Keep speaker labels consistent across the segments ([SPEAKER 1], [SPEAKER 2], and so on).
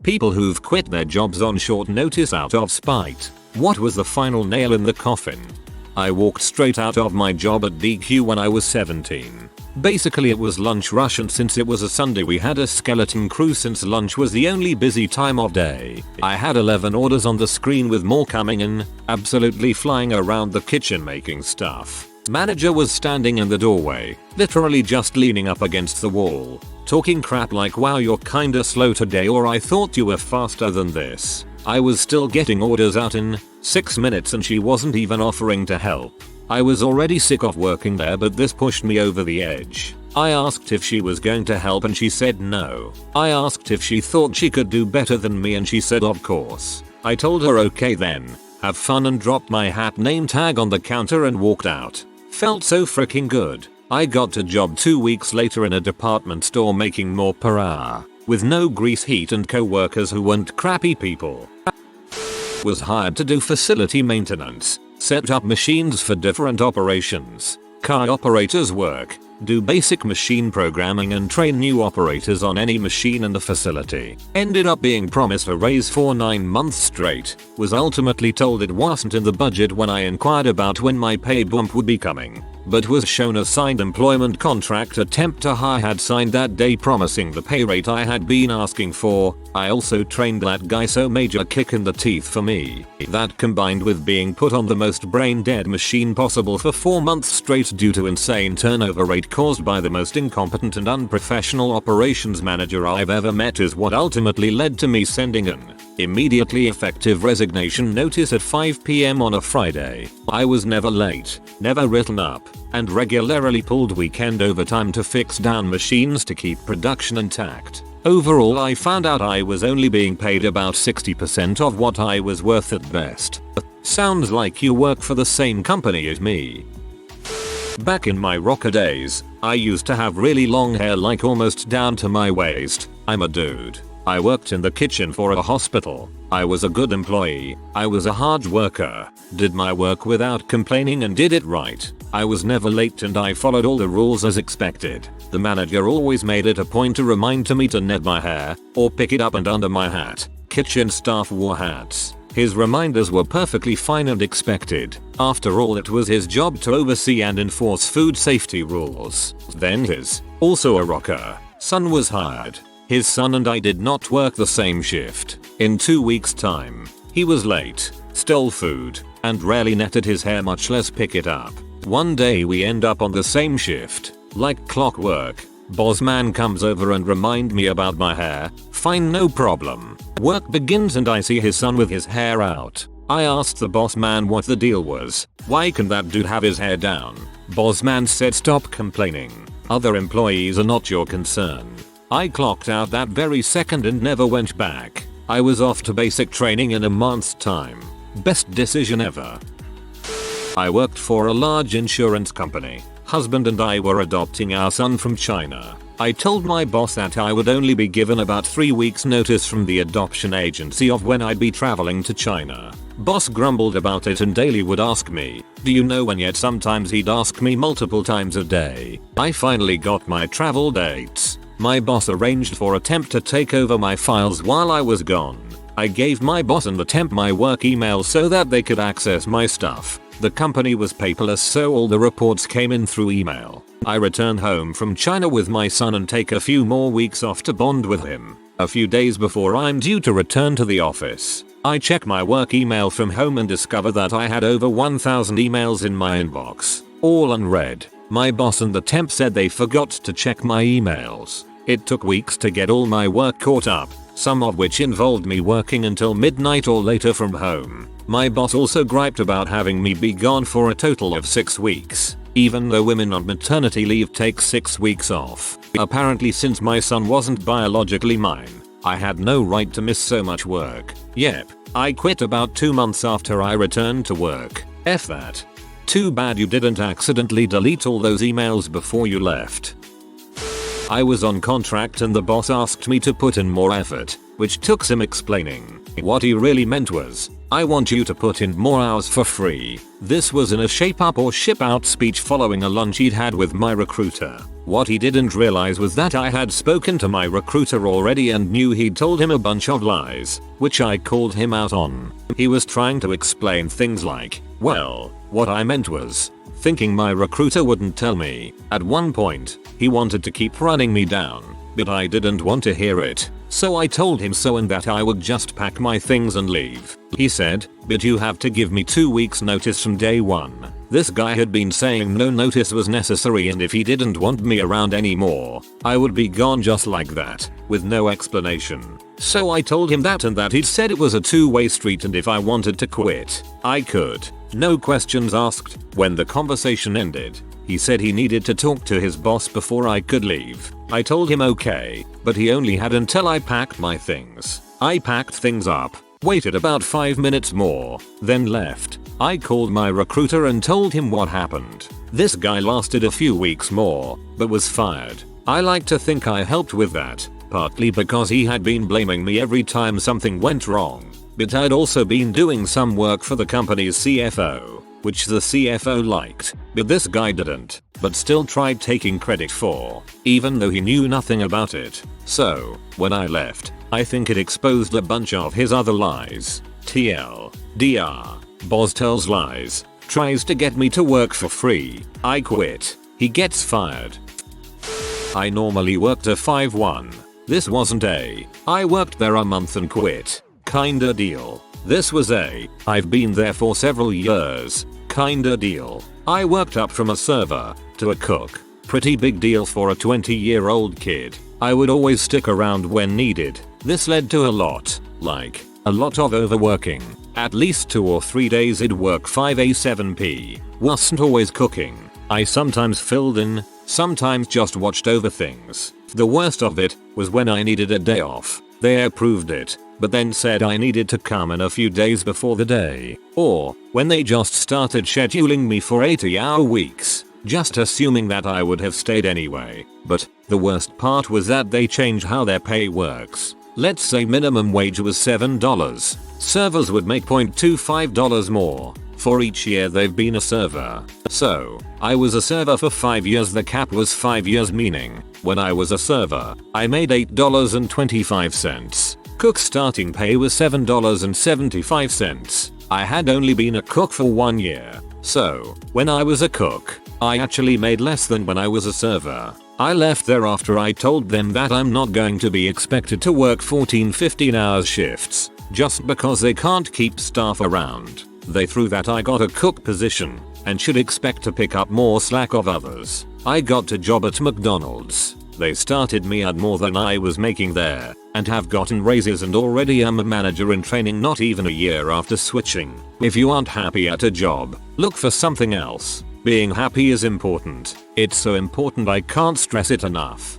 [SPEAKER 1] People who've quit their jobs on short notice out of spite. What was the final nail in the coffin? I walked straight out of my job at DQ when I was 17. Basically it was lunch rush, and since it was a Sunday we had a skeleton crew since lunch was the only busy time of day. I had 11 orders on the screen with more coming in, absolutely flying around the kitchen making stuff. Manager was standing in the doorway, literally just leaning up against the wall, talking crap like, wow, you're kinda slow today, or I thought you were faster than this. I was still getting orders out in 6 minutes and she wasn't even offering to help. I was already sick of working there, but this pushed me over the edge. I asked if she was going to help and she said no. I asked if she thought she could do better than me and she said of course. I told her okay then, have fun, and dropped my hat name tag on the counter and walked out. Felt so freaking good. I got a job 2 weeks later in a department store making more per hour, with no grease heat and co-workers who weren't crappy people. Was hired to do facility maintenance, set up machines for different operations, car operators work, do basic machine programming and train new operators on any machine in the facility. Ended up being promised a raise for 9 months straight, was ultimately told it wasn't in the budget when I inquired about when my pay bump would be coming, but was shown a signed employment contract attempt to hire had signed that day promising the pay rate I had been asking for. I also trained that guy, so major kick in the teeth for me. That combined with being put on the most brain dead machine possible for 4 months straight due to insane turnover rate caused by the most incompetent and unprofessional operations manager I've ever met is what ultimately led to me sending an immediately effective resignation notice at 5 PM on a Friday. I was never late, never written up, and regularly pulled weekend overtime to fix down machines to keep production intact. Overall, I found out I was only being paid about 60% of what I was worth at best. Sounds like you work for the same company as me. Back in my rocker days, I used to have really long hair, like almost down to my waist. I'm a dude. I worked in the kitchen for a hospital. I was a good employee. I was a hard worker, did my work without complaining and did it right. I was never late and I followed all the rules as expected. The manager always made it a point to remind me to net my hair or pick it up and under my hat. Kitchen staff wore hats. His reminders were perfectly fine and expected. After all, it was his job to oversee and enforce food safety rules. Then his, also a rocker, son was hired. His son and I did not work the same shift. In 2 weeks' time, he was late, stole food, and rarely netted his hair, much less pick it up. One day we end up on the same shift. Like clockwork, boss man comes over and remind me about my hair. Fine, no problem. Work begins and I see his son with his hair out. I asked the boss man what the deal was. Why can that dude have his hair down? Boss man said stop complaining. Other employees are not your concern. I clocked out that very second and never went back. I was off to basic training in a month's time. Best decision ever. I worked for a large insurance company. Husband and I were adopting our son from China. I told my boss that I would only be given about 3 weeks notice from the adoption agency of when I'd be traveling to China. Boss grumbled about it and daily would ask me, do you know when yet? Sometimes he'd ask me multiple times a day. I finally got my travel dates. My boss arranged for a temp to take over my files while I was gone. I gave my boss and the temp my work email so that they could access my stuff. The company was paperless, so all the reports came in through email. I returned home from China with my son and take a few more weeks off to bond with him. A few days before I'm due to return to the office, I check my work email from home and discover that I had over 1,000 emails in my inbox, all unread. My boss and the temp said they forgot to check my emails. It took weeks to get all my work caught up, some of which involved me working until midnight or later from home. My boss also griped about having me be gone for a total of 6 weeks, even though women on maternity leave take 6 weeks off. Apparently, since my son wasn't biologically mine, I had no right to miss so much work. Yep, I quit about 2 months after I returned to work. F that. Too bad you didn't accidentally delete all those emails before you left. I was on contract and the boss asked me to put in more effort, which took some explaining. What he really meant was, I want you to put in more hours for free. This was in a shape up or ship out speech following a lunch he'd had with my recruiter. What he didn't realize was that I had spoken to my recruiter already and knew he'd told him a bunch of lies, which I called him out on. He was trying to explain things like, well, what I meant was, thinking my recruiter wouldn't tell me. At one point, he wanted to keep running me down, but I didn't want to hear it. So I told him so and that I would just pack my things and leave. He said, but you have to give me 2 weeks notice from day one. This guy had been saying no notice was necessary and if he didn't want me around anymore, I would be gone just like that, with no explanation. So I told him that and that he'd said it was a two-way street and if I wanted to quit, I could. No questions asked. When the conversation ended, he said he needed to talk to his boss before I could leave. I told him okay, but he only had until I packed my things. I packed things up, waited about 5 minutes more, then left. I called my recruiter and told him what happened. This guy lasted a few weeks more, but was fired. I like to think I helped with that, partly because he had been blaming me every time something went wrong, but I'd also been doing some work for the company's CFO, which the CFO liked, but this guy didn't, but still tried taking credit for, even though he knew nothing about it. So, when I left, I think it exposed a bunch of his other lies. TLDR. Boss tells lies, tries to get me to work for free. I quit. He gets fired. I normally worked a 5-1. This wasn't I worked there a month and quit kinda deal. This was I've been there for several years kinda deal. I worked up from a server to a cook. Pretty big deal for a 20-year-old kid. I would always stick around when needed. This led to a lot of overworking. At least 2 or 3 days I'd work 5A 7P. Wasn't always cooking. I sometimes filled in, sometimes just watched over things. The worst of it was when I needed a day off. They approved it, but then said I needed to come in a few days before the day. Or when they just started scheduling me for 80-hour weeks, just assuming that I would have stayed anyway. But the worst part was that they changed how their pay works. Let's say minimum wage was $7. Servers would make $0.25 more for each year they've been a server. So, I was a server for 5 years. The cap was 5 years, meaning when I was a server, I made $8.25. Cook starting pay was $7.75. I had only been a cook for 1 year. So, when I was a cook, I actually made less than when I was a server. I left there after I told them that I'm not going to be expected to work 14-15 hour shifts, just because they can't keep staff around. They threw that I got a cook position, and should expect to pick up more slack of others. I got a job at McDonald's. They started me at more than I was making there, and have gotten raises and already am a manager in training not even a year after switching. If you aren't happy at a job, look for something else. Being happy is important. It's so important I can't stress it enough.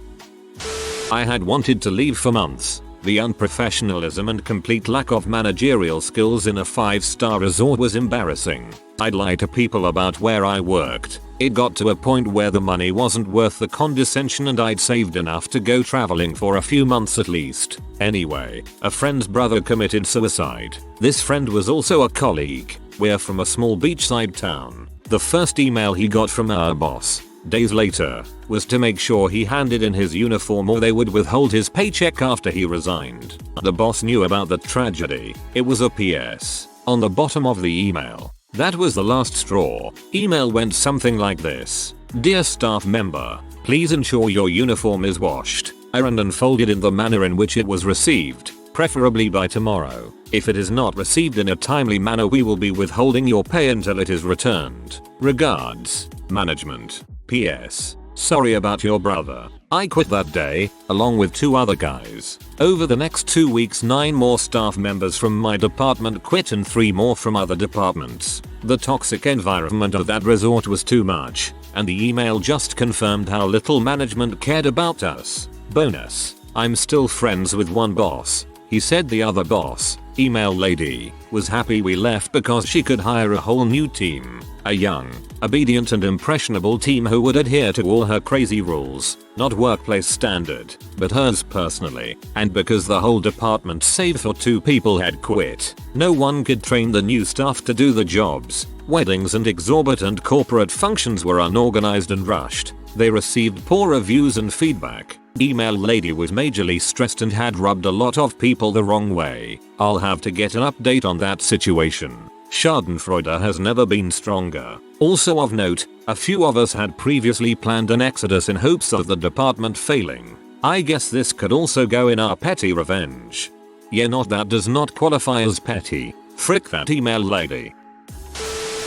[SPEAKER 1] I had wanted to leave for months. The unprofessionalism and complete lack of managerial skills in a 5-star resort was embarrassing. I'd lie to people about where I worked. It got to a point where the money wasn't worth the condescension and I'd saved enough to go traveling for a few months at least. Anyway, a friend's brother committed suicide. This friend was also a colleague. We're from a small beachside town. The first email he got from our boss, days later, was to make sure he handed in his uniform or they would withhold his paycheck after he resigned. The boss knew about the tragedy. It was a PS on the bottom of the email. That was the last straw. Email went something like this. Dear staff member, please ensure your uniform is washed, ironed and folded in the manner in which it was received, preferably by tomorrow. If it is not received in a timely manner, we will be withholding your pay until it is returned. Regards, management. PS. Sorry about your brother. I quit that day, along with 2 other guys. Over the next 2 weeks 9 more staff members from my department quit and 3 more from other departments. The toxic environment of that resort was too much, and the email just confirmed how little management cared about us. Bonus. I'm still friends with one boss. He said the other boss, Email lady was happy we left because she could hire a whole new team. A young, obedient and impressionable team who would adhere to all her crazy rules, not workplace standard, but hers personally. And because the whole department save for 2 people had quit, no one could train the new staff to do the jobs. Weddings and exorbitant corporate functions were unorganized and rushed. They received poor reviews and feedback. Email lady was majorly stressed and had rubbed a lot of people the wrong way. I'll have to get an update on that situation. Schadenfreude has never been stronger. Also of note, a few of us had previously planned an exodus in hopes of the department failing. I guess this could also go in our petty revenge. Yeah, not that does not qualify as petty. Frick that email lady.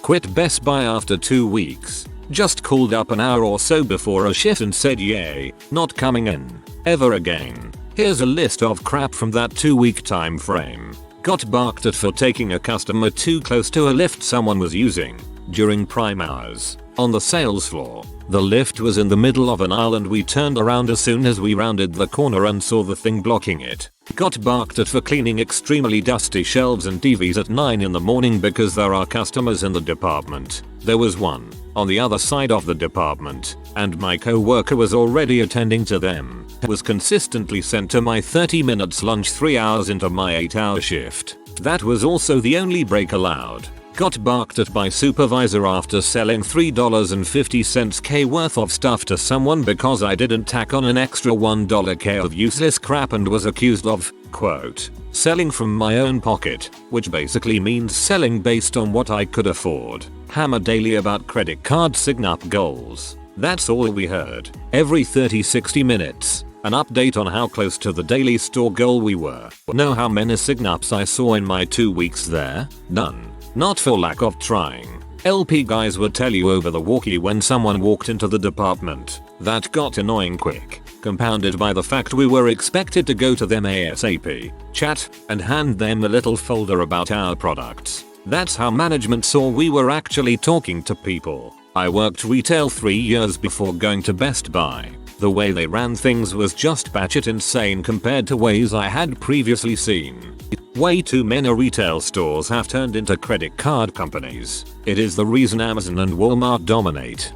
[SPEAKER 1] Quit Best Buy after 2 weeks. Just called up an hour or so before a shift and said yay, not coming in ever again. Here's a list of crap from that 2-week time frame. Got barked at for taking a customer too close to a lift someone was using during prime hours. On the sales floor, the lift was in the middle of an aisle and we turned around as soon as we rounded the corner and saw the thing blocking it. Got barked at for cleaning extremely dusty shelves and TVs at 9 in the morning because there are customers in the department. There was one on the other side of the department, and my co-worker was already attending to them. Was consistently sent to my 30 minutes lunch 3 hours into my 8-hour shift. That was also the only break allowed. Got barked at by supervisor after selling $3.50 K worth of stuff to someone because I didn't tack on an extra $1 K of useless crap and was accused of, quote, selling from my own pocket, which basically means selling based on what I could afford. Hammer daily about credit card sign-up goals. That's all we heard. Every 30-60 minutes, an update on how close to the daily store goal we were. Know how many sign-ups I saw in my 2 weeks there? None. Not for lack of trying. LP guys would tell you over the walkie when someone walked into the department. That got annoying quick, compounded by the fact we were expected to go to them ASAP, chat, and hand them a little folder about our products. That's how management saw we were actually talking to people. I worked retail 3 years before going to Best Buy. The way they ran things was just batshit insane compared to ways I had previously seen. Way too many retail stores have turned into credit card companies. It is the reason Amazon and Walmart dominate.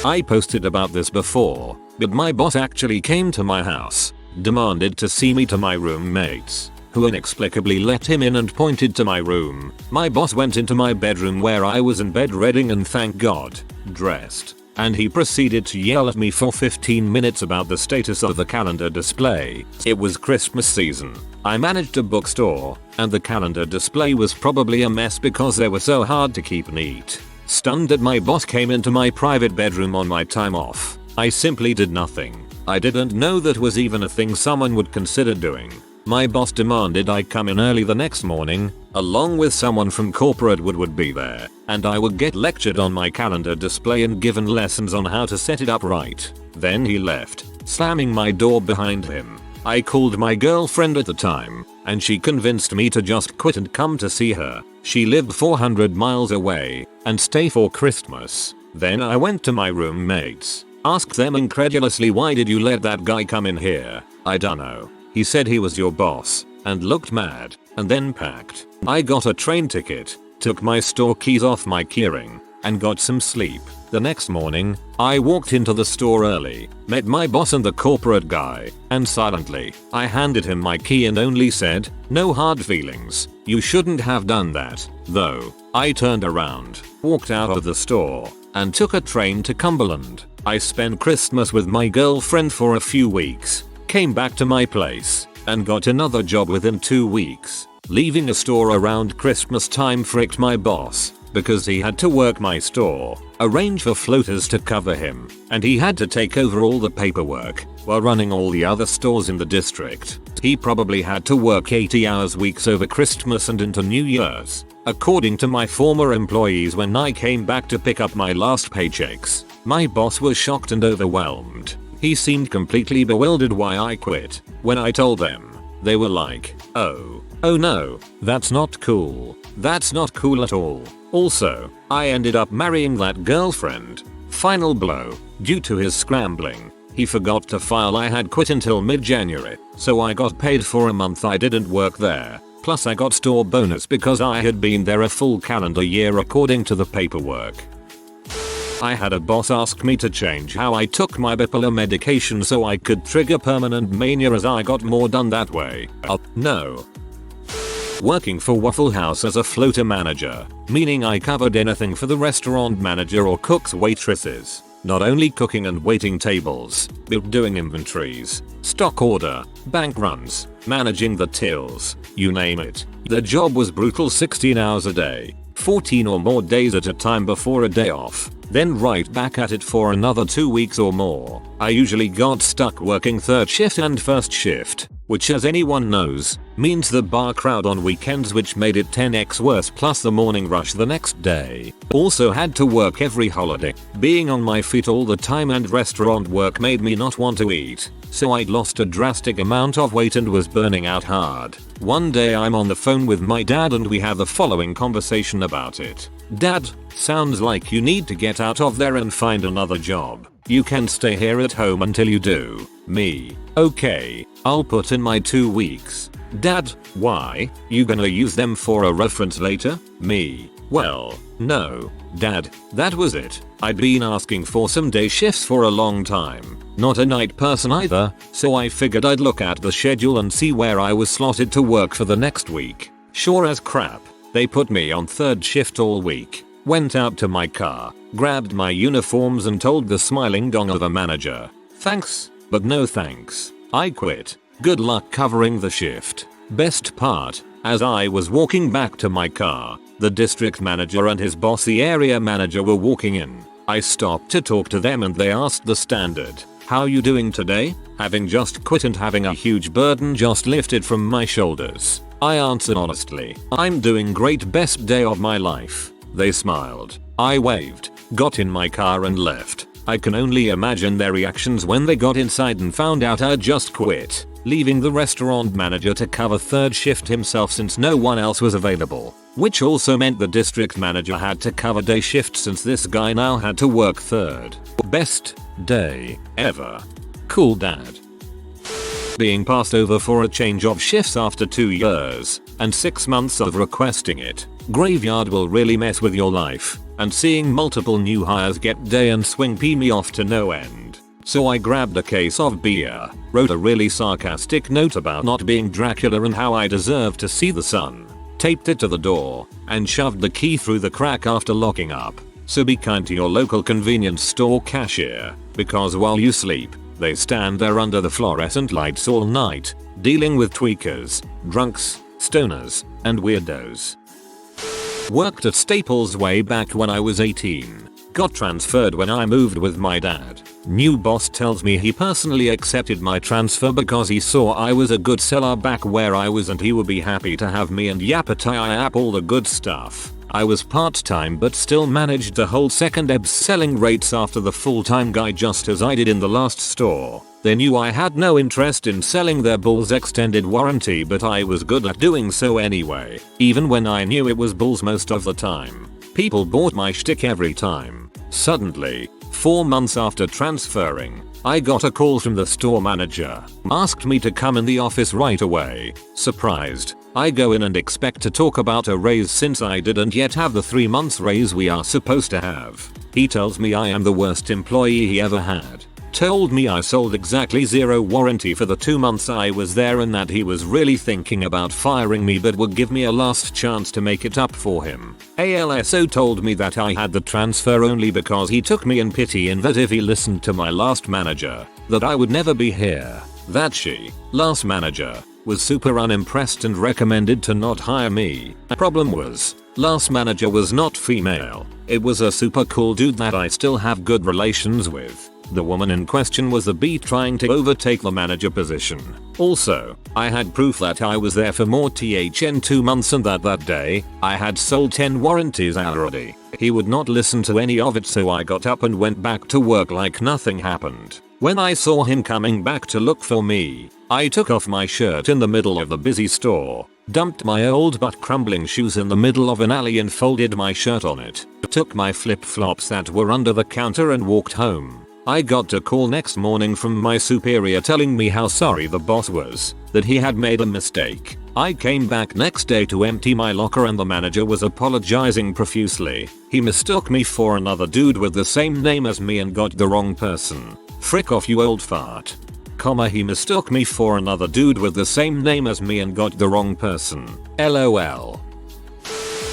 [SPEAKER 1] I posted about this before, but my boss actually came to my house, demanded to see me to my roommates, who inexplicably let him in and pointed to my room. My boss went into my bedroom where I was in bed reading and thank God, dressed. And he proceeded to yell at me for 15 minutes about the status of the calendar display. It was Christmas season. I managed a bookstore, and the calendar display was probably a mess because they were so hard to keep neat. Stunned that my boss came into my private bedroom on my time off, I simply did nothing. I didn't know that was even a thing someone would consider doing. My boss demanded I come in early the next morning, along with someone from corporate would be there, and I would get lectured on my calendar display and given lessons on how to set it up right. Then he left, slamming my door behind him. I called my girlfriend at the time, and she convinced me to just quit and come to see her. She lived 400 miles away, and stay for Christmas. Then I went to my roommates, asked them incredulously, why did you let that guy come in here? I dunno. He said he was your boss, and looked mad, and then packed. I got a train ticket, took my store keys off my keyring, and got some sleep. The next morning, I walked into the store early, met my boss and the corporate guy, and silently, I handed him my key and only said, no hard feelings, you shouldn't have done that, though. I turned around, walked out of the store, and took a train to Cumberland. I spent Christmas with my girlfriend for a few weeks, came back to my place, and got another job within 2 weeks. Leaving a store around Christmas time fricked my boss, because he had to work my store, arrange for floaters to cover him, and he had to take over all the paperwork, while running all the other stores in the district. He probably had to work 80 hours weeks over Christmas and into New Year's. According to my former employees, when I came back to pick up my last paychecks, my boss was shocked and overwhelmed. He seemed completely bewildered why I quit. When I told them, they were like, oh no, that's not cool. That's not cool at all. Also, I ended up marrying that girlfriend. Final blow. Due to his scrambling, he forgot to file I had quit until mid-January, so I got paid for a month I didn't work there. Plus I got store bonus because I had been there a full calendar year according to the paperwork. I had a boss ask me to change how I took my bipolar medication so I could trigger permanent mania as I got more done that way. No. Working for Waffle House as a floater manager, meaning I covered anything for the restaurant manager or cooks waitresses. Not only cooking and waiting tables, but doing inventories, stock order, bank runs, managing the tills, you name it. The job was brutal. 16 hours a day, 14 or more days at a time before a day off, then right back at it for another 2 weeks or more. I usually got stuck working third shift and first shift, which as anyone knows, means the bar crowd on weekends, which made it 10x worse, plus the morning rush the next day. Also had to work every holiday. Being on my feet all the time and restaurant work made me not want to eat, so I'd lost a drastic amount of weight and was burning out hard. One day I'm on the phone with my dad and we have the following conversation about it. Dad, sounds like you need to get out of there and find another job. You can stay here at home until you do. Me, okay, I'll put in my 2 weeks. Dad, why? You gonna use them for a reference later? Me, well, no, Dad, that was it. I'd been asking for some day shifts for a long time. Not a night person either, so I figured I'd look at the schedule and see where I was slotted to work for the next week. Sure as crap, they put me on third shift all week. Went out to my car, grabbed my uniforms and told the smiling dong of a manager, "Thanks, but no thanks. I quit. Good luck covering the shift." Best part, as I was walking back to my car, the district manager and his boss, the area manager, were walking in. I stopped to talk to them and they asked the standard, "How you doing today?" Having just quit and having a huge burden just lifted from my shoulders, I answered honestly, "I'm doing great, best day of my life." They smiled. I waved, got in my car and left. I can only imagine their reactions when they got inside and found out I just quit, leaving the restaurant manager to cover third shift himself since no one else was available. Which also meant the district manager had to cover day shift since this guy now had to work third. Best day ever. Cool, Dad. Being passed over for a change of shifts after 2 years and 6 months of requesting it. Graveyard will really mess with your life, and seeing multiple new hires get day and swing pee me off to no end. So I grabbed a case of beer, wrote a really sarcastic note about not being Dracula and how I deserve to see the sun, taped it to the door, and shoved the key through the crack after locking up. So be kind to your local convenience store cashier, because while you sleep, they stand there under the fluorescent lights all night, dealing with tweakers, drunks, stoners, and weirdos. Worked at Staples way back when I was 18. Got transferred when I moved with my dad. New boss tells me he personally accepted my transfer because he saw I was a good seller back where I was and he would be happy to have me and yap all the good stuff. I was part-time but still managed to hold second EBS selling rates after the full-time guy, just as I did in the last store. They knew I had no interest in selling their Bulls extended warranty, but I was good at doing so anyway, even when I knew it was Bulls most of the time. People bought my shtick every time. Suddenly, 4 months after transferring, I got a call from the store manager. Asked me to come in the office right away. Surprised, I go in and expect to talk about a raise since I didn't yet have the 3 months raise we are supposed to have. He tells me I am the worst employee he ever had. Told me I sold exactly 0 warranty for the 2 months I was there and that he was really thinking about firing me but would give me a last chance to make it up for him. Also told me that I had the transfer only because he took me in pity and that if he listened to my last manager, that I would never be here. That she, last manager, was super unimpressed and recommended to not hire me. Problem was, last manager was not female. It was a super cool dude that I still have good relations with. The woman in question was a bee trying to overtake the manager position. Also, I had proof that I was there for more than 2 months and that day, I had sold 10 warranties already. He would not listen to any of it, so I got up and went back to work like nothing happened. When I saw him coming back to look for me, I took off my shirt in the middle of the busy store, dumped my old but crumbling shoes in the middle of an alley and folded my shirt on it, took my flip-flops that were under the counter and walked home. I got a call next morning from my superior telling me how sorry the boss was, that he had made a mistake. I came back next day to empty my locker and the manager was apologizing profusely. He mistook me for another dude with the same name as me and got the wrong person. Frick off, you old fart. He mistook me for another dude with the same name as me and got the wrong person. LOL.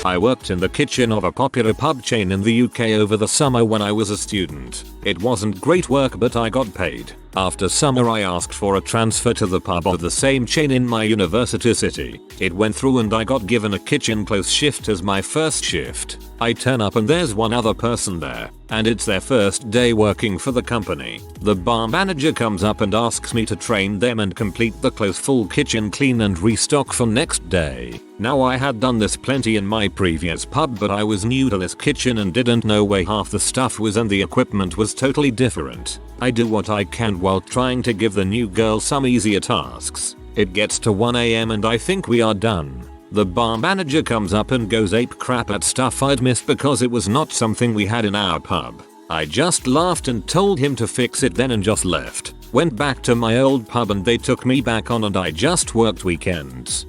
[SPEAKER 1] I worked in the kitchen of a popular pub chain in the UK over the summer when I was a student. It wasn't great work but I got paid. After summer I asked for a transfer to the pub of the same chain in my university city. It went through and I got given a kitchen close shift as my first shift. I turn up and there's one other person there, and it's their first day working for the company. The bar manager comes up and asks me to train them and complete the close full kitchen clean and restock for next day. Now I had done this plenty in my previous pub but I was new to this kitchen and didn't know where half the stuff was and the equipment was totally different. I do what I can while trying to give the new girl some easier tasks. It gets to 1 AM and I think we are done. The bar manager comes up and goes ape crap at stuff I'd missed because it was not something we had in our pub. I just laughed and told him to fix it then and just left. Went back to my old pub and they took me back on and I just worked weekends.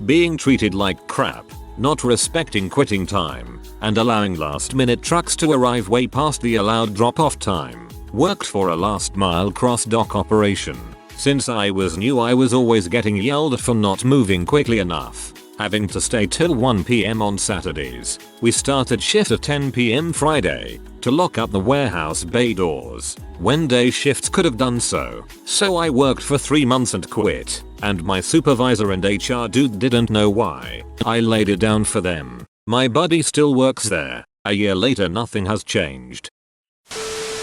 [SPEAKER 1] Being treated like crap, not respecting quitting time, and allowing last minute trucks to arrive way past the allowed drop off time. Worked for a last mile cross dock operation. Since I was new I was always getting yelled at for not moving quickly enough, having to stay till 1 PM on Saturdays. We started shift at 10 PM Friday to lock up the warehouse bay doors when day shifts could have done so. So I worked for 3 months and quit, and my supervisor and HR dude didn't know why. I laid it down for them. My buddy still works there. A year later nothing has changed.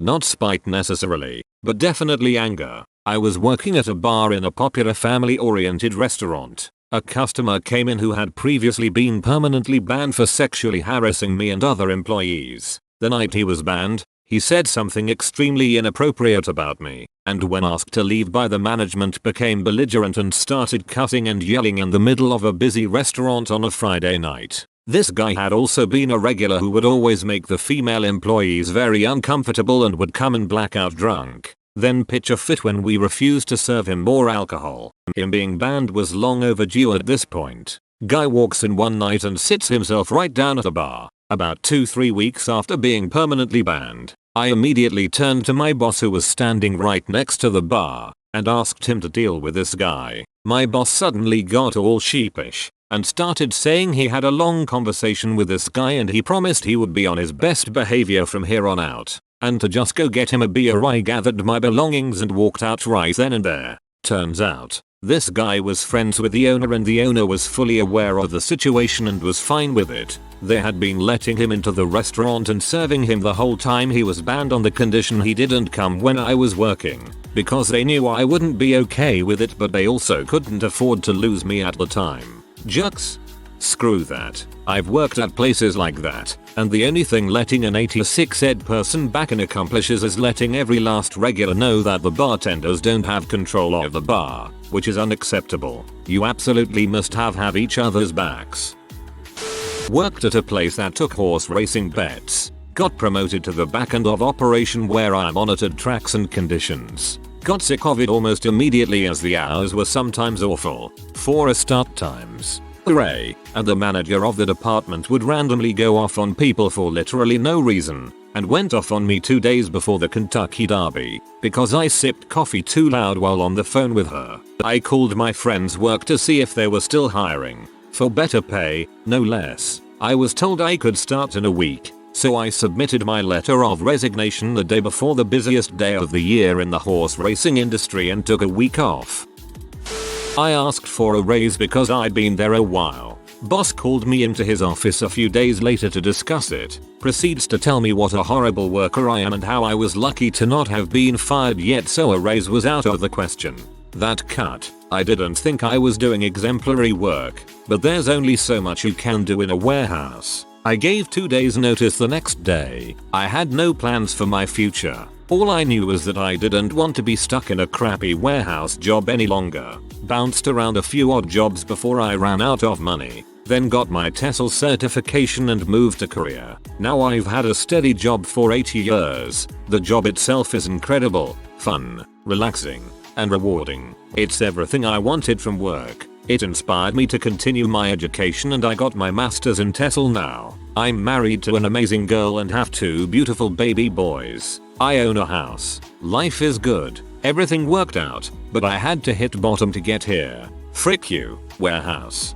[SPEAKER 1] Not spite necessarily, but definitely anger. I was working at a bar in a popular family-oriented restaurant. A customer came in who had previously been permanently banned for sexually harassing me and other employees. The night he was banned, he said something extremely inappropriate about me, and when asked to leave by the management became belligerent and started cussing and yelling in the middle of a busy restaurant on a Friday night. This guy had also been a regular who would always make the female employees very uncomfortable and would come in blackout drunk, then pitch a fit when we refused to serve him more alcohol. Him being banned was long overdue at this point. Guy walks in one night and sits himself right down at the bar. About 2-3 weeks after being permanently banned, I immediately turned to my boss who was standing right next to the bar and asked him to deal with this guy. My boss suddenly got all sheepish and started saying he had a long conversation with this guy and he promised he would be on his best behavior from here on out, and to just go get him a beer. I gathered my belongings and walked out right then and there. Turns out, this guy was friends with the owner and the owner was fully aware of the situation and was fine with it. They had been letting him into the restaurant and serving him the whole time he was banned on the condition he didn't come when I was working, because they knew I wouldn't be okay with it but they also couldn't afford to lose me at the time. Jux? Screw that. I've worked at places like that, and the only thing letting an 86 ed person back in accomplishes is letting every last regular know that the bartenders don't have control of the bar, which is unacceptable. You absolutely must have each other's backs. Worked at a place that took horse racing bets. Got promoted to the back end of operation where I monitored tracks and conditions. Got sick of it almost immediately as the hours were sometimes awful. 4 start times. Hooray, and the manager of the department would randomly go off on people for literally no reason, and went off on me 2 days before the Kentucky Derby because I sipped coffee too loud while on the phone with her. I called my friend's work to see if they were still hiring, for better pay, no less. I was told I could start in a week, so I submitted my letter of resignation the day before the busiest day of the year in the horse racing industry and took a week off. I asked for a raise because I'd been there a while. Boss called me into his office a few days later to discuss it, proceeds to tell me what a horrible worker I am and how I was lucky to not have been fired yet so a raise was out of the question. That cut. I didn't think I was doing exemplary work, but there's only so much you can do in a warehouse. I gave 2 days notice the next day. I had no plans for my future. All I knew was that I didn't want to be stuck in a crappy warehouse job any longer. Bounced around a few odd jobs before I ran out of money. then got my TESOL certification and moved to Korea. Now I've had a steady job for 8 years. The job itself is incredible, fun, relaxing, and rewarding. It's everything I wanted from work. It inspired me to continue my education and I got my master's in TESOL now. I'm married to an amazing girl and have 2 beautiful baby boys. I own a house. Life is good. Everything worked out, but I had to hit bottom to get here. Frick you, warehouse.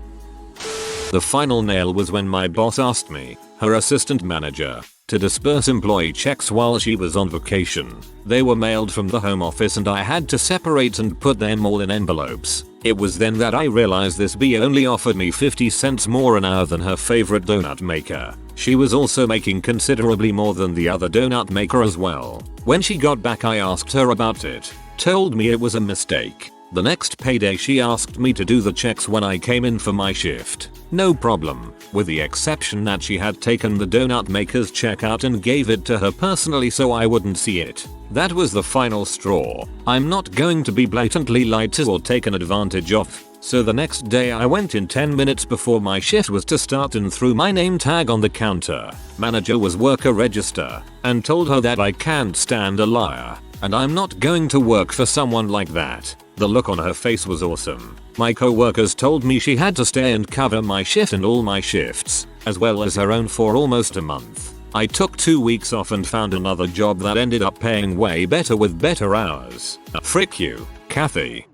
[SPEAKER 1] The final nail was when my boss asked me, her assistant manager, to disperse employee checks while she was on vacation. They were mailed from the home office and I had to separate and put them all in envelopes. It was then that I realized this bee only offered me 50 cents more an hour than her favorite donut maker. She was also making considerably more than the other donut maker as well. When she got back I asked her about it, told me it was a mistake. The next payday she asked me to do the checks when I came in for my shift. No problem, with the exception that she had taken the donut maker's check out and gave it to her personally so I wouldn't see it. That was the final straw. I'm not going to be blatantly lied to or taken advantage of. So the next day I went in 10 minutes before my shift was to start and threw my name tag on the counter. Manager was worker register and told her that I can't stand a liar and I'm not going to work for someone like that. The look on her face was awesome. My co-workers told me she had to stay and cover my shift and all my shifts, as well as her own for almost a month. I took 2 weeks off and found another job that ended up paying way better with better hours. Frick you, Kathy.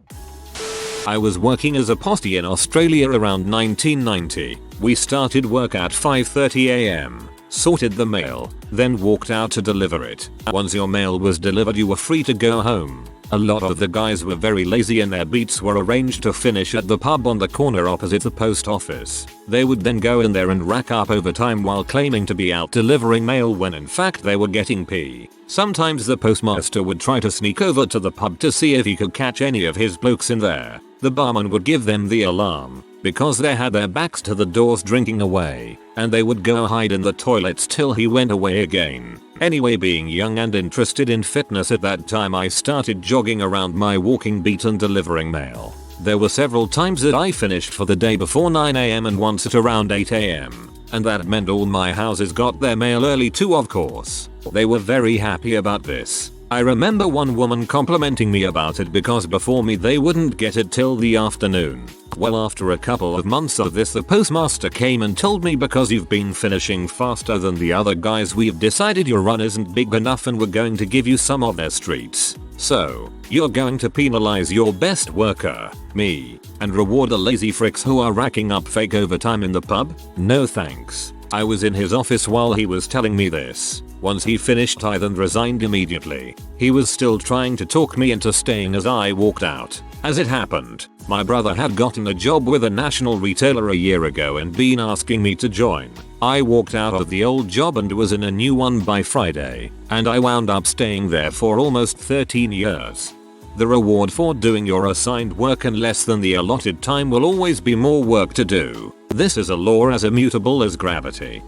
[SPEAKER 1] I was working as a postie in Australia around 1990. We started work at 5:30 am, sorted the mail, then walked out to deliver it. Once your mail was delivered you were free to go home. A lot of the guys were very lazy and their beats were arranged to finish at the pub on the corner opposite the post office. They would then go in there and rack up overtime while claiming to be out delivering mail when in fact they were getting pee. Sometimes the postmaster would try to sneak over to the pub to see if he could catch any of his blokes in there. The barman would give them the alarm, because they had their backs to the doors drinking away, and they would go hide in the toilets till he went away again. Anyway, being young and interested in fitness at that time I started jogging around my walking beat and delivering mail. There were several times that I finished for the day before 9 am and once at around 8 am. And that meant all my houses got their mail early too, of course. They were very happy about this. I remember one woman complimenting me about it because before me they wouldn't get it till the afternoon. Well, after a couple of months of this the postmaster came and told me because you've been finishing faster than the other guys we've decided your run isn't big enough and we're going to give you some of their streets. So, you're going to penalize your best worker, me, and reward the lazy fricks who are racking up fake overtime in the pub? No thanks. I was in his office while he was telling me this. Once he finished I then resigned immediately. He was still trying to talk me into staying as I walked out. As it happened, my brother had gotten a job with a national retailer a year ago and been asking me to join. I walked out of the old job and was in a new one by Friday, and I wound up staying there for almost 13 years. The reward for doing your assigned work in less than the allotted time will always be more work to do. This is a law as immutable as gravity.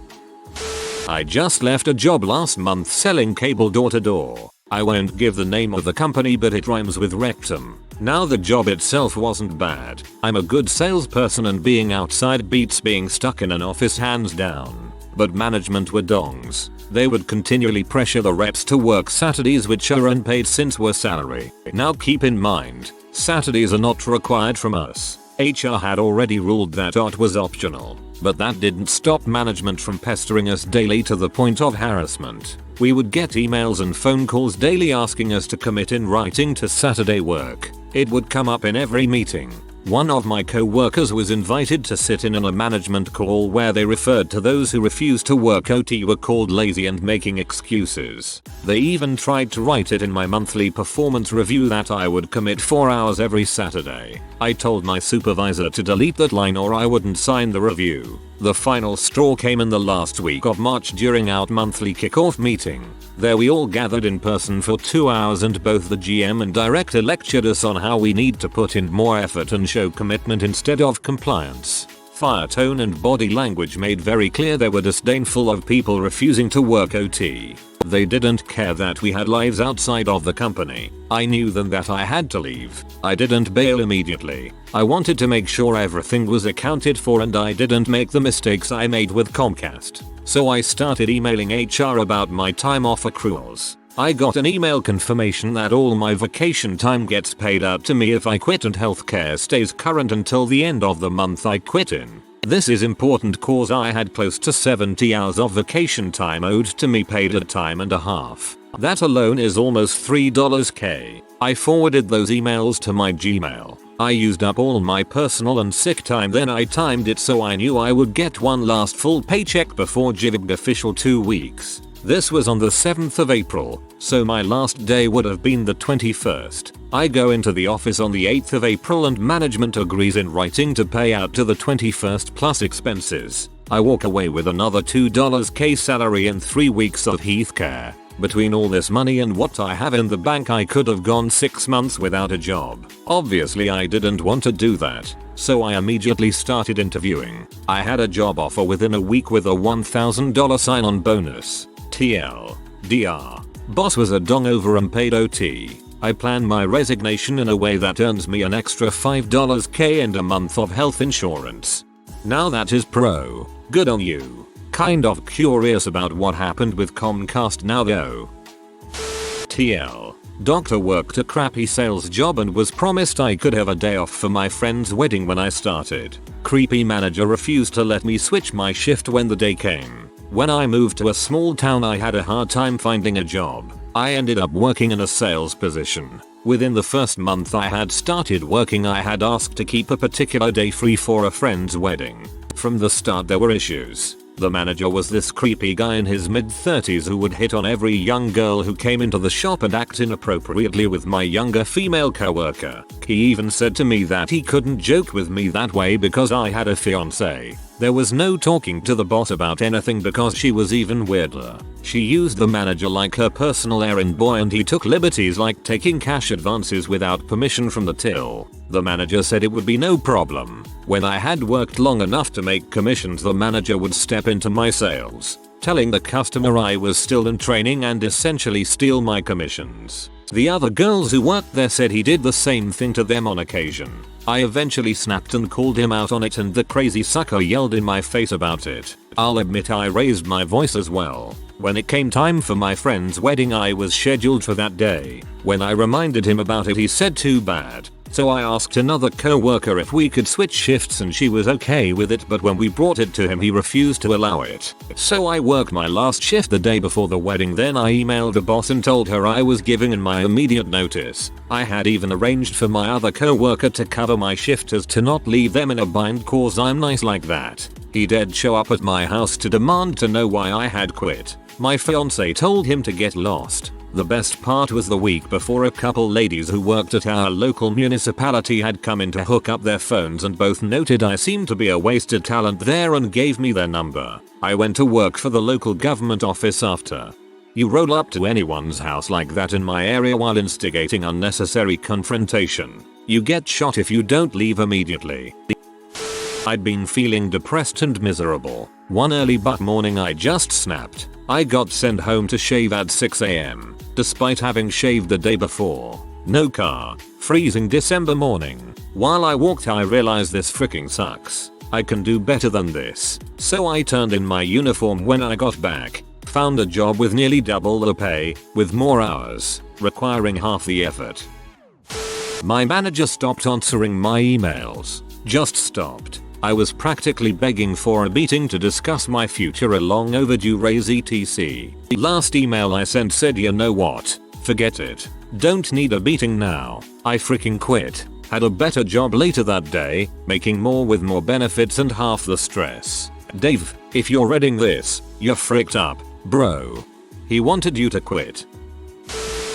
[SPEAKER 1] I just left a job last month selling cable door to door. I won't give the name of the company but it rhymes with rectum. Now the job itself wasn't bad. I'm a good salesperson and being outside beats being stuck in an office hands down. But management were dongs. They would continually pressure the reps to work Saturdays which are unpaid since we're salary. Now keep in mind, Saturdays are not required from us. HR had already ruled that it was optional. But that didn't stop management from pestering us daily to the point of harassment. We would get emails and phone calls daily asking us to commit in writing to Saturday work. It would come up in every meeting. One of my co-workers was invited to sit in on a management call where they referred to those who refused to work OT were called lazy and making excuses. They even tried to write it in my monthly performance review that I would commit 4 hours every Saturday. I told my supervisor to delete that line or I wouldn't sign the review. The final straw came in the last week of March during our monthly kickoff meeting. There we all gathered in person for 2 hours and both the GM and director lectured us on how we need to put in more effort and show commitment instead of compliance. Fire tone and body language made very clear they were disdainful of people refusing to work OT. They didn't care that we had lives outside of the company. I knew then that I had to leave. I didn't bail immediately. I wanted to make sure everything was accounted for and I didn't make the mistakes I made with Comcast. So I started emailing HR about my time off accruals. I got an email confirmation that all my vacation time gets paid out to me if I quit and healthcare stays current until the end of the month I quit in. This is important cause I had close to 70 hours of vacation time owed to me paid at time and a half. That alone is almost $3k. I forwarded those emails to my Gmail. I used up all my personal and sick time, then I timed it so I knew I would get one last full paycheck before giving official 2 weeks. This was on the 7th of April, so my last day would have been the 21st. I go into the office on the 8th of April and management agrees in writing to pay out to the 21st plus expenses. I walk away with another $2k salary and 3 weeks of healthcare. Between all this money and what I have in the bank, I could have gone 6 months without a job. Obviously I didn't want to do that, so I immediately started interviewing. I had a job offer within a week with a $1,000 sign-on bonus. TLDR. Boss was a dong over unpaid OT. I planned my resignation in a way that earns me an extra $5k and a month of health insurance. Now that is pro. Good on you. Kind of curious about what happened with Comcast now though. TL. Doctor worked a crappy sales job and was promised I could have a day off for my friend's wedding when I started. Creepy manager refused to let me switch my shift when the day came. When I moved to a small town I had a hard time finding a job. I ended up working in a sales position. Within the first month I had started working I had asked to keep a particular day free for a friend's wedding. From the start there were issues. The manager was this creepy guy in his mid-30s who would hit on every young girl who came into the shop and act inappropriately with my younger female coworker. He even said to me that he couldn't joke with me that way because I had a fiancé. There was no talking to the boss about anything because she was even weirder. She used the manager like her personal errand boy and he took liberties like taking cash advances without permission from the till. The manager said it would be no problem. When I had worked long enough to make commissions, the manager would step into my sales, telling the customer I was still in training and essentially steal my commissions. The other girls who worked there said he did the same thing to them on occasion. I eventually snapped and called him out on it and the crazy sucker yelled in my face about it. I'll admit I raised my voice as well. When it came time for my friend's wedding I was scheduled for that day. When I reminded him about it he said too bad. So I asked another co-worker if we could switch shifts and she was okay with it, but when we brought it to him he refused to allow it. So I worked my last shift the day before the wedding, then I emailed the boss and told her I was giving in my immediate notice. I had even arranged for my other co-worker to cover my shift as to not leave them in a bind cause I'm nice like that. He did show up at my house to demand to know why I had quit. My fiance told him to get lost. The best part was the week before a couple ladies who worked at our local municipality had come in to hook up their phones and both noted I seemed to be a wasted talent there and gave me their number. I went to work for the local government office after. You roll up to anyone's house like that in my area while instigating unnecessary confrontation. You get shot if you don't leave immediately. I'd been feeling depressed and miserable. One early but morning I just snapped. I got sent home to shave at 6 AM. Despite having shaved the day before. No car. Freezing December morning. While I walked I realized this freaking sucks. I can do better than this. So I turned in my uniform when I got back. Found a job with nearly double the pay, with more hours, requiring half the effort. My manager stopped answering my emails. Just stopped. I was practically begging for a meeting to discuss my future, a long overdue raise etc. Last email I sent said, you know what? Forget it. Don't need a meeting now. I freaking quit. Had a better job later that day, making more with more benefits and half the stress. Dave, if you're reading this, you're fricked up, bro. He wanted you to quit.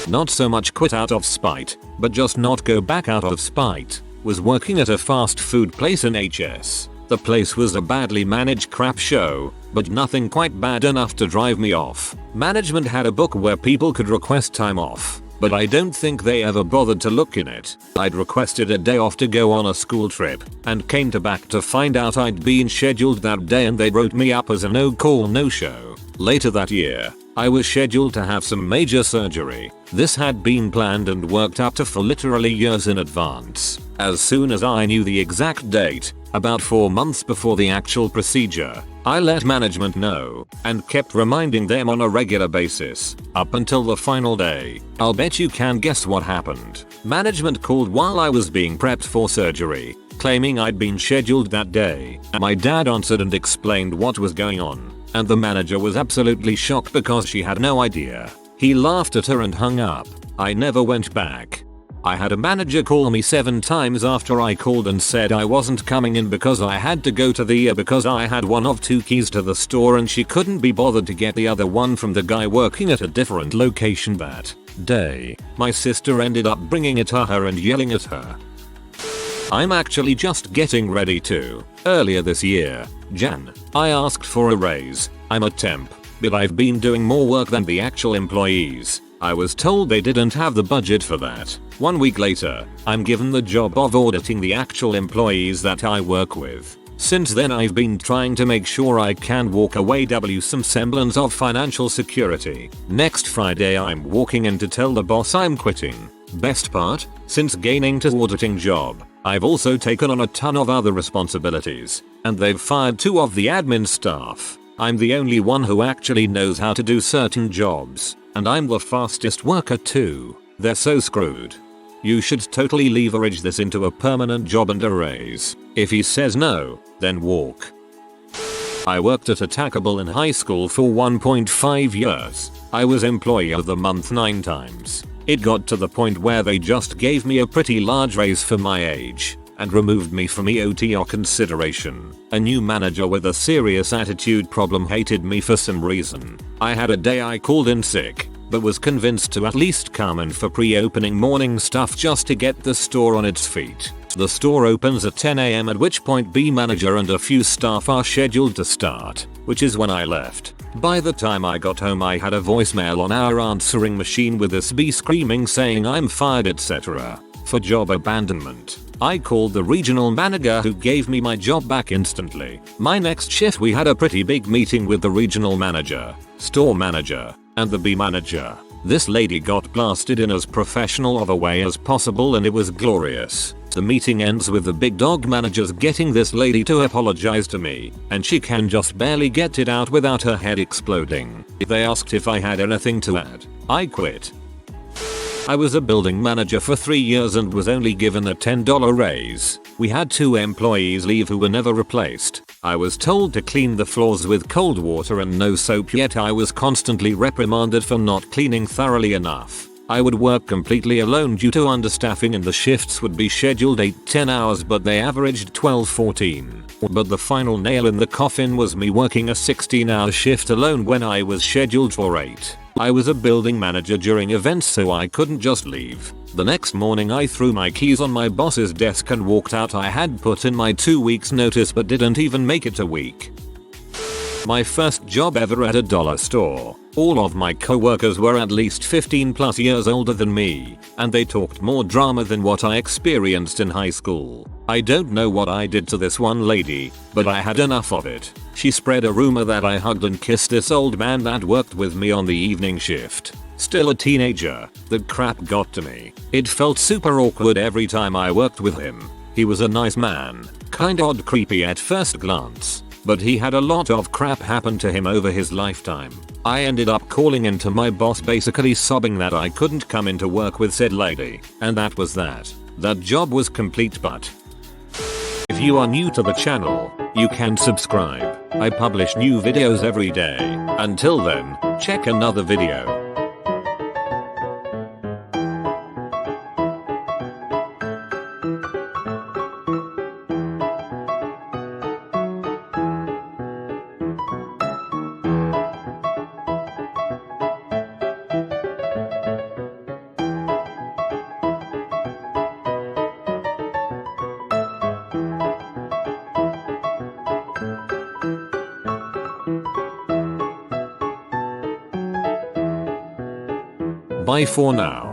[SPEAKER 1] Not so much quit out of spite, but just not go back out of spite. Was working at a fast food place in HS. The place was a badly managed crap show, but nothing quite bad enough to drive me off. Management had a book where people could request time off. but I don't think they ever bothered to look in it. I'd requested a day off to go on a school trip and came back to find out I'd been scheduled that day and they wrote me up as a no-call no-show. Later that year, I was scheduled to have some major surgery. This had been planned and worked up to for literally years in advance. As soon as I knew the exact date, about 4 months before the actual procedure, I let management know and kept reminding them on a regular basis up until the final day. I'll bet you can guess what happened. Management called while I was being prepped for surgery, claiming I'd been scheduled that day. My dad answered and explained what was going on, and the manager was absolutely shocked because she had no idea. He laughed at her and hung up. I never went back. I had a manager call me 7 times after I called and said I wasn't coming in because I had to go to the because I had one of 2 keys to the store and she couldn't be bothered to get the other one from the guy working at a different location that day. My sister ended up bringing it to her and yelling at her. I'm actually just getting ready to. Earlier this year, Jan, I asked for a raise. I'm a temp, but I've been doing more work than the actual employees. I was told they didn't have the budget for that. 1 week later, I'm given the job of auditing the actual employees that I work with. Since then I've been trying to make sure I can walk away with some semblance of financial security. Next Friday I'm walking in to tell the boss I'm quitting. Best part, since gaining to auditing job, I've also taken on a ton of other responsibilities, and they've fired 2 of the admin staff. I'm the only one who actually knows how to do certain jobs, and I'm the fastest worker too. They're so screwed. You should totally leverage this into a permanent job and a raise. If he says no, then walk. I worked at Attackable in high school for 1.5 years. I was employee of the month 9 times. It got to the point where they just gave me a pretty large raise for my age and removed me from EOTR consideration. A new manager with a serious attitude problem hated me for some reason. I had a day I called in sick, but was convinced to at least come in for pre-opening morning stuff just to get the store on its feet. The store opens at 10 AM, at which point B manager and a few staff are scheduled to start, which is when I left. By the time I got home I had a voicemail on our answering machine with this B screaming saying I'm fired etc. for job abandonment. I called the regional manager who gave me my job back instantly. My next shift we had a pretty big meeting with the regional manager, store manager, and the B manager. This lady got blasted in as professional of a way as possible and it was glorious. The meeting ends with the big dog managers getting this lady to apologize to me, and she can just barely get it out without her head exploding. They asked if I had anything to add. I quit. I was a building manager for 3 years and was only given a $10 raise. We had 2 employees leave who were never replaced. I was told to clean the floors with cold water and no soap, yet I was constantly reprimanded for not cleaning thoroughly enough. I would work completely alone due to understaffing and the shifts would be scheduled 8-10 hours but they averaged 12-14. But the final nail in the coffin was me working a 16-hour shift alone when I was scheduled for 8. I was a building manager during events so I couldn't just leave. The next morning I threw my keys on my boss's desk and walked out. I had put in my 2 weeks notice but didn't even make it a week. My first job ever at a dollar store. All of my co-workers were at least 15+ years older than me, and they talked more drama than what I experienced in high school. I don't know what I did to this one lady, but I had enough of it. She spread a rumor that I hugged and kissed this old man that worked with me on the evening shift. Still a teenager, that crap got to me. It felt super awkward every time I worked with him. He was a nice man, kinda odd creepy at first glance, but he had a lot of crap happen to him over his lifetime. I ended up calling into my boss basically sobbing that I couldn't come into work with said lady, and that was that. That job was complete. But if you are new to the channel, you can subscribe. I publish new videos every day. Until then, check another video. Bye for now.